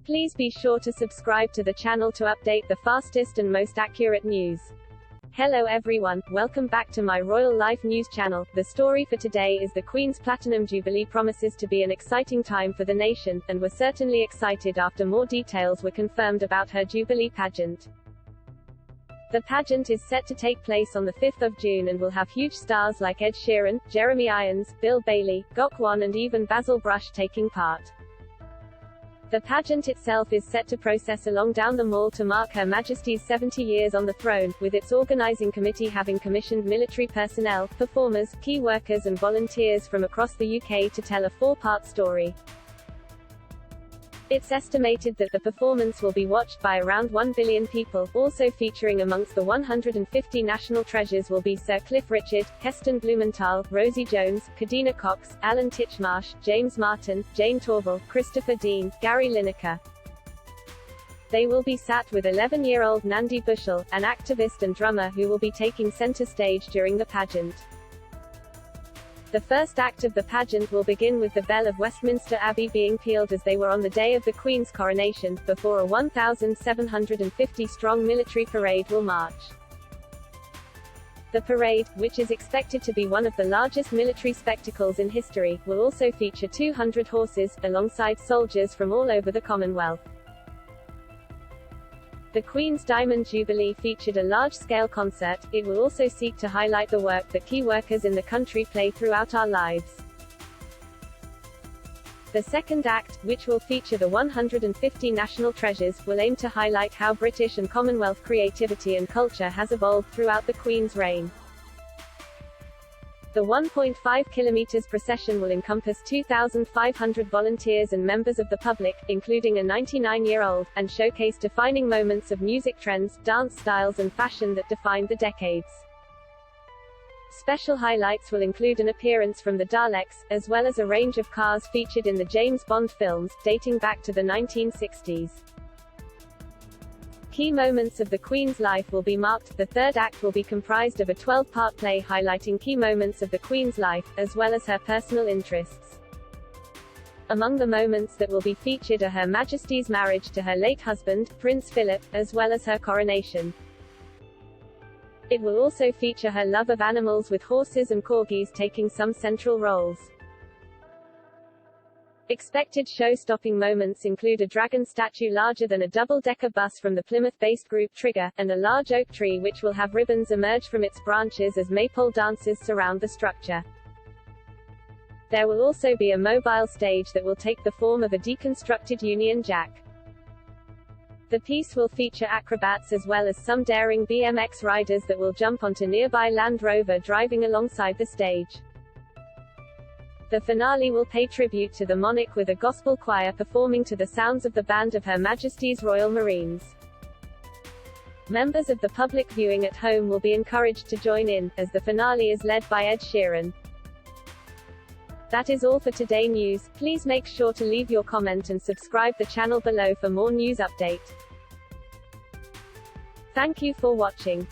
Please be sure to subscribe to the channel to update the fastest and most accurate news. Hello everyone, welcome back to my Royal Life News channel. The story for today is the Queen's Platinum Jubilee promises to be an exciting time for the nation, and we're certainly excited after more details were confirmed about her Jubilee pageant. The pageant is set to take place on the 5th of June and will have huge stars like Ed Sheeran, Jeremy Irons, Bill Bailey, Gok Wan and even Basil Brush taking part. The pageant itself is set to process along down the Mall to mark Her Majesty's 70 years on the throne, with its organising committee having commissioned military personnel, performers, key workers and volunteers from across the UK to tell a four-part story. It's estimated that the performance will be watched by around 1 billion people. Also featuring amongst the 150 national treasures will be Sir Cliff Richard, Heston Blumenthal, Rosie Jones, Kadina Cox, Alan Titchmarsh, James Martin, Jane Torval, Christopher Dean, Gary Lineker. They will be sat with 11-year-old Nandi Bushell, an activist and drummer who will be taking centre stage during the pageant. The first act of the pageant will begin with the bell of Westminster Abbey being pealed as they were on the day of the Queen's coronation, before a 1,750-strong military parade will march. The parade, which is expected to be one of the largest military spectacles in history, will also feature 200 horses, alongside soldiers from all over the Commonwealth. The Queen's Diamond Jubilee featured a large-scale concert. It will also seek to highlight the work that key workers in the country play throughout our lives. The second act, which will feature the 150 national treasures, will aim to highlight how British and Commonwealth creativity and culture has evolved throughout the Queen's reign. The 1.5 kilometers procession will encompass 2,500 volunteers and members of the public, including a 99-year-old, and showcase defining moments of music trends, dance styles and fashion that defined the decades. Special highlights will include an appearance from the Daleks, as well as a range of cars featured in the James Bond films, dating back to the 1960s. Key moments of the Queen's life will be marked. The third act will be comprised of a 12-part play highlighting key moments of the Queen's life, as well as her personal interests. Among the moments that will be featured are Her Majesty's marriage to her late husband, Prince Philip, as well as her coronation. It will also feature her love of animals, with horses and corgis taking some central roles. Expected show-stopping moments include a dragon statue larger than a double-decker bus from the Plymouth-based group Trigger, and a large oak tree which will have ribbons emerge from its branches as maypole dances surround the structure. There will also be a mobile stage that will take the form of a deconstructed Union Jack. The piece will feature acrobats as well as some daring BMX riders that will jump onto nearby Land Rover driving alongside the stage. The finale will pay tribute to the monarch with a gospel choir performing to the sounds of the band of Her Majesty's Royal Marines. Members of the public viewing at home will be encouraged to join in, as the finale is led by Ed Sheeran. That is all for today news. Please make sure to leave your comment and subscribe the channel below for more news update. Thank you for watching.